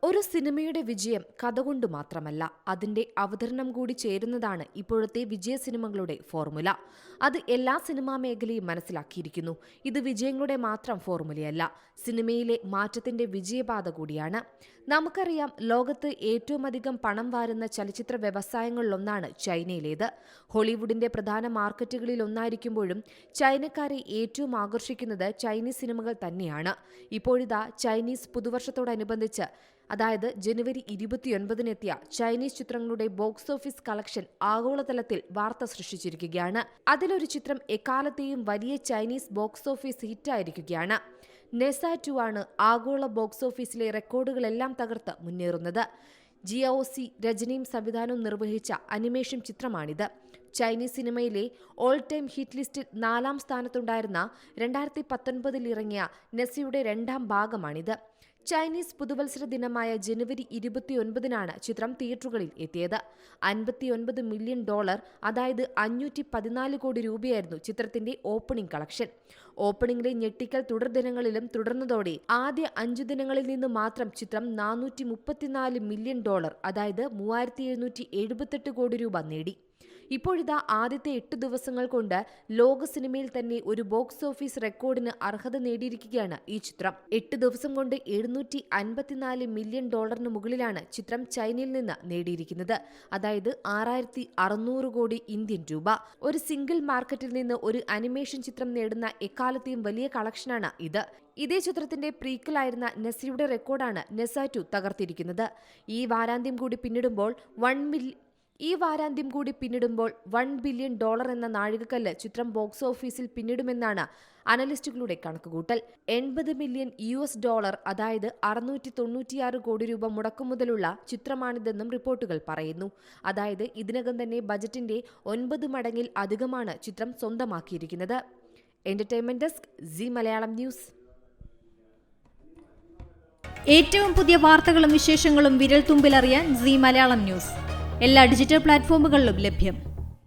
ഒരു സിനിമയുടെ വിജയം കഥ കൊണ്ട് മാത്രമല്ല, അതിന്റെ അവതരണം കൂടി ചേരുന്നതാണ് ഇപ്പോഴത്തെ വിജയ സിനിമകളുടെ ഫോർമുല. അത് എല്ലാ സിനിമാ മേഖലയും മനസ്സിലാക്കിയിരിക്കുന്നു. ഇത് വിജയങ്ങളുടെ മാത്രം ഫോർമുലയല്ല, സിനിമയിലെ മാറ്റത്തിന്റെ വിജയപാത കൂടിയാണ്. നമുക്കറിയാം, ലോകത്ത് ഏറ്റവും അധികം പണം വാരുന്ന ചലച്ചിത്ര വ്യവസായങ്ങളിലൊന്നാണ് ചൈനയിലേത്. ഹോളിവുഡിന്റെ പ്രധാന മാർക്കറ്റുകളിൽ ഒന്നായിരിക്കുമ്പോഴും ചൈനക്കാരെ ഏറ്റവും ആകർഷിക്കുന്നത് ചൈനീസ് സിനിമകൾ തന്നെയാണ്. ഇപ്പോഴിതാ ചൈനീസ് പുതുവർഷത്തോടനുബന്ധിച്ച്, അതായത് ജനുവരി 29-നെത്തിയ ചൈനീസ് ചിത്രങ്ങളുടെ ബോക്സ് ഓഫീസ് കളക്ഷൻ ആഗോളതലത്തിൽ വാർത്ത സൃഷ്ടിച്ചിരിക്കുകയാണ്. അതിലൊരു ചിത്രം എക്കാലത്തെയും വലിയ ചൈനീസ് ബോക്സ് ഓഫീസ് ഹിറ്റായിരിക്കുകയാണ്. നെസ 2 ആണ് ആഗോള ബോക്സ് ഓഫീസിലെ റെക്കോർഡുകളെല്ലാം തകർത്ത് മുന്നേറുന്നത്. ജിയാഒസി രചനയും സംവിധാനവും നിർവഹിച്ച അനിമേഷൻ ചിത്രമാണിത്. ചൈനീസ് സിനിമയിലെ ഓൾ ടൈം ഹിറ്റ് ലിസ്റ്റിൽ 4-ാം സ്ഥാനത്തുണ്ടായിരുന്ന 2019-ൽ ഇറങ്ങിയ നെസയുടെ 2-ാം ഭാഗമാണിത്. ചൈനീസ് പുതുവത്സര ദിനമായ ജനുവരി 29-നാണ് ചിത്രം തിയേറ്ററുകളിൽ എത്തിയത്. $59 മില്യൺ, അതായത് 514 കോടി രൂപയായിരുന്നു ചിത്രത്തിന്റെ ഓപ്പണിംഗ് കളക്ഷൻ. ഓപ്പണിംഗിലെ ഞെട്ടിക്കൽ തുടർദിനങ്ങളിലും തുടർന്നതോടെ ആദ്യ 5 ദിനങ്ങളിൽ നിന്ന് മാത്രം ചിത്രം $434 മില്യൺ, അതായത് 3778 കോടി രൂപ നേടി. ഇപ്പോഴിതാ ആദ്യത്തെ 8 ദിവസങ്ങൾ കൊണ്ട് ലോക സിനിമയിൽ തന്നെ ഒരു ബോക്സ് ഓഫീസ് റെക്കോർഡിന് അർഹത നേടിയിരിക്കുകയാണ് ഈ ചിത്രം. 8 ദിവസം കൊണ്ട് $754 മില്യൺ മുകളിലാണ് ചിത്രം ചൈനയിൽ നിന്ന് നേടിയിരിക്കുന്നത്, അതായത് 6600 കോടി ഇന്ത്യൻ രൂപ. ഒരു സിംഗിൾ മാർക്കറ്റിൽ നിന്ന് ഒരു അനിമേഷൻ ചിത്രം നേടുന്ന എക്കാലത്തെയും വലിയ കളക്ഷനാണ് ഇത്. ഇതേ ചിത്രത്തിന്റെ പ്രീക്വലായിരുന്ന നെസയുടെ റെക്കോർഡാണ് നെസ 2 തകർത്തിരിക്കുന്നത്. ഈ വാരാന്ത്യം കൂടി പിന്നിടുമ്പോൾ $1 ബില്യൺ എന്ന നാഴികക്കല്ല് ചിത്രം ബോക്സ് ഓഫീസിൽ പിന്നിടുമെന്നാണ് അനലിസ്റ്റുകളുടെ കണക്കുകൂട്ടൽ. $80 മില്യൺ, അതായത് 696 കോടി രൂപ മുടക്കുമുതലുള്ള ചിത്രമാണിതെന്നും റിപ്പോർട്ടുകൾ പറയുന്നു. അതായത് ഇതിനകം തന്നെ ബജറ്റിന്റെ 9 മടങ്ങിൽ അധികമാണ് ചിത്രം സ്വന്തമാക്കിയിരിക്കുന്നത്. Entertainment desk, Zee Malayalam news. ഏറ്റവും പുതിയ വാർത്തകളും വിശേഷങ്ങളും വിരൽ തുമ്പിലറിയാൻ സി മലയാളം ന്യൂസ് എല്ലാ ഡിജിറ്റൽ പ്ലാറ്റ്ഫോമുകളിലും ലഭ്യം.